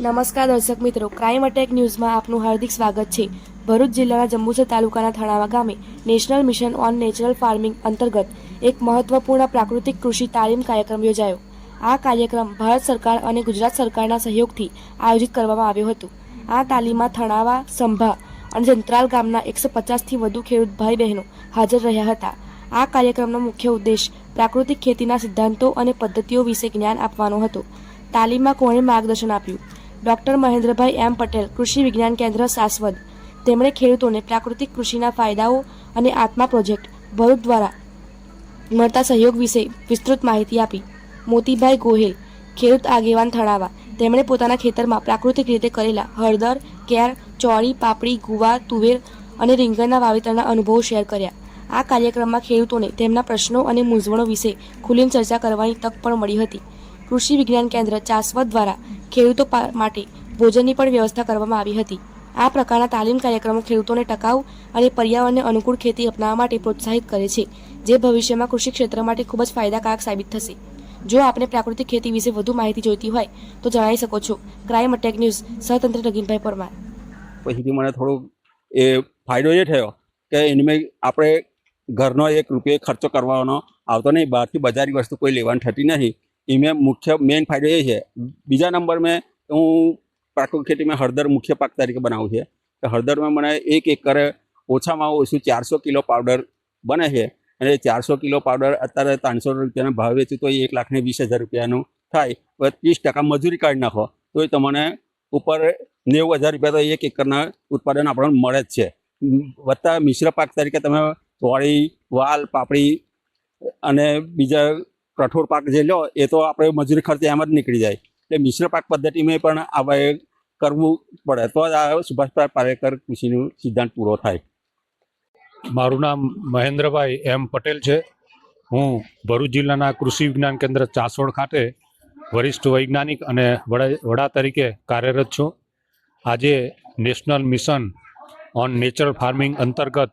નમસ્કાર દર્શક મિત્રો, ક્રાઇમ અટેક ન્યૂઝમાં આપનું હાર્દિક સ્વાગત છે। ભરૂચ જિલ્લાના જંબુસર તાલુકાના થણાવા ગામે national mission on natural farming અંતર્ગત એક મહત્વપૂર્ણ પ્રાકૃતિક કૃષિ તાલીમ કાર્યક્રમ યોજાયો। આ કાર્યક્રમ ભારત સરકાર અને ગુજરાત સરકારના સહયોગથી આયોજિત કરવામાં આવ્યો હતો। આ તાલીમમાં થણાવા, સંભા અને જંત્રાલ ગામના 150થી વધુ ખેડૂત ભાઈ બહેનો હાજર રહ્યા હતા। આ કાર્યક્રમનો મુખ્ય ઉદ્દેશ પ્રાકૃતિક ખેતીના સિદ્ધાંતો અને પદ્ધતિઓ વિશે જ્ઞાન આપવાનો હતો। તાલીમમાં કોણે માર્ગદર્શન આપ્યું? ડોક્ટર મહેન્દ્રભાઈ એમ પટેલ, કૃષિ વિજ્ઞાન કેન્દ્ર સાસવદ। તેમણે ખેડૂતોને પ્રાકૃતિક કૃષિના ફાયદાઓ અને આત્મા પ્રોજેક્ટ ભરૂચ દ્વારા મળતા સહયોગ વિશે વિસ્તૃત માહિતી આપી। મોતીભાઈ ગોહિલ, ખેડૂત આગેવાન થણાવા, તેમણે પોતાના ખેતરમાં પ્રાકૃતિક રીતે કરેલા હળદર, કેર, ચોળી, પાપડી, ગુવાર, તુવેર અને રીંગણના વાવેતરના અનુભવો શેર કર્યા। આ કાર્યક્રમમાં ખેડૂતોને તેમના પ્રશ્નો અને મૂંઝવણો વિશે ખુલ્લી ચર્ચા કરવાની તક પણ મળી હતી। કૃષિ વિજ્ઞાન કેન્દ્ર ચાસવદ દ્વારા ખેડૂતો માટે ભોજનની પણ વ્યવસ્થા કરવામાં આવી હતી। આ પ્રકારના તાલીમ કાર્યક્રમો ખેડૂતોને ટકાઉ અને પર્યાવરણને અનુકૂળ ખેતી અપનાવવા માટે પ્રોત્સાહિત કરે છે, જે ભવિષ્યમાં કૃષિ ક્ષેત્ર માટે ખૂબ જ ફાયદાકારક સાબિત થશે। જો આપને પ્રાકૃતિક ખેતી વિશે વધુ માહિતી જોઈતી હોય તો જણાવી શકો છો। ક્રાઇમ અટેક ન્યૂઝ સહતંત્ર નગીનભાઈ પરમાર। પછીથી મને થોડો એ ફાયદો એ થયો કે એની આપણે ઘરનો 1 રૂપિયો ખર્ચો કરવાનો આવતો નહીં, બહારથી બજારી વસ્તુ કોઈ લેવાની થતી નહીં। એમાં મુખ્ય મેઇન ફાયદો એ છે। બીજા નંબર મેં હું પ્રાકૃતિક ખેતીમાં હળદર મુખ્ય પાક તરીકે બનાવું છે કે હળદરમાં મને 1 એકરે ઓછામાં ઓછું 400 કિલો પાવડર બને છે અને 400 કિલો પાવડર અત્યારે 300 રૂપિયાના ભાવ વેચું તો 1,20,000 રૂપિયાનું થાય। 30% મજૂરી કાઢી નાખો તો એ તમને ઉપર 90,000 રૂપિયા તો 1 એકરના ઉત્પાદન આપણને મળે જ છે। વત્તા મિશ્ર પાક તરીકે તમે ચોળી, વાલ, પાપડી અને બીજા કઠોળ પાક જે લો એ તો આપણે મજૂરી ખર્ચ એમ જ નીકળી જાય। એટલે મિશ્ર પાક પદ્ધતિમાં પણ આપણે કરવું પડે તો જ આ સુભાષભાઈ પાલેકર કૃષિનું સિદ્ધાંત પૂરો થાય। મારું નામ મહેન્દ્રભાઈ એમ પટેલ છે। હું ભરૂચ જિલ્લાના કૃષિ વિજ્ઞાન કેન્દ્ર ચાસોડ ખાતે વરિષ્ઠ વૈજ્ઞાનિક અને વડા તરીકે કાર્યરત છું। આજે national mission on natural farming અંતર્ગત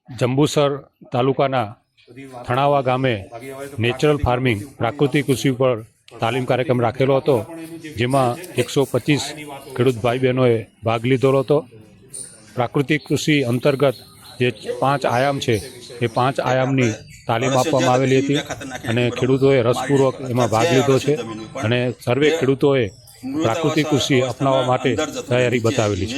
જંબુસર તાલુકાના થણાવા ગામે નેચરલ ફાર્મિંગ પ્રાકૃતિક કૃષિ પર તાલીમ કાર્યક્રમ રાખેલો હતો, જેમાં 125 ખેડૂત ભાઈ બહેનોએ ભાગ લીધો હતો। પ્રાકૃતિક કૃષિ અંતર્ગત જે 5 આયામ છે એ 5 આયામની તાલીમ આપવામાં આવેલી હતી અને ખેડૂતોએ રસપૂર્વક એમાં ભાગ લીધો છે અને સર્વે ખેડૂતોએ પ્રાકૃતિક કૃષિ અપનાવવા માટે તૈયારી બતાવેલી છે।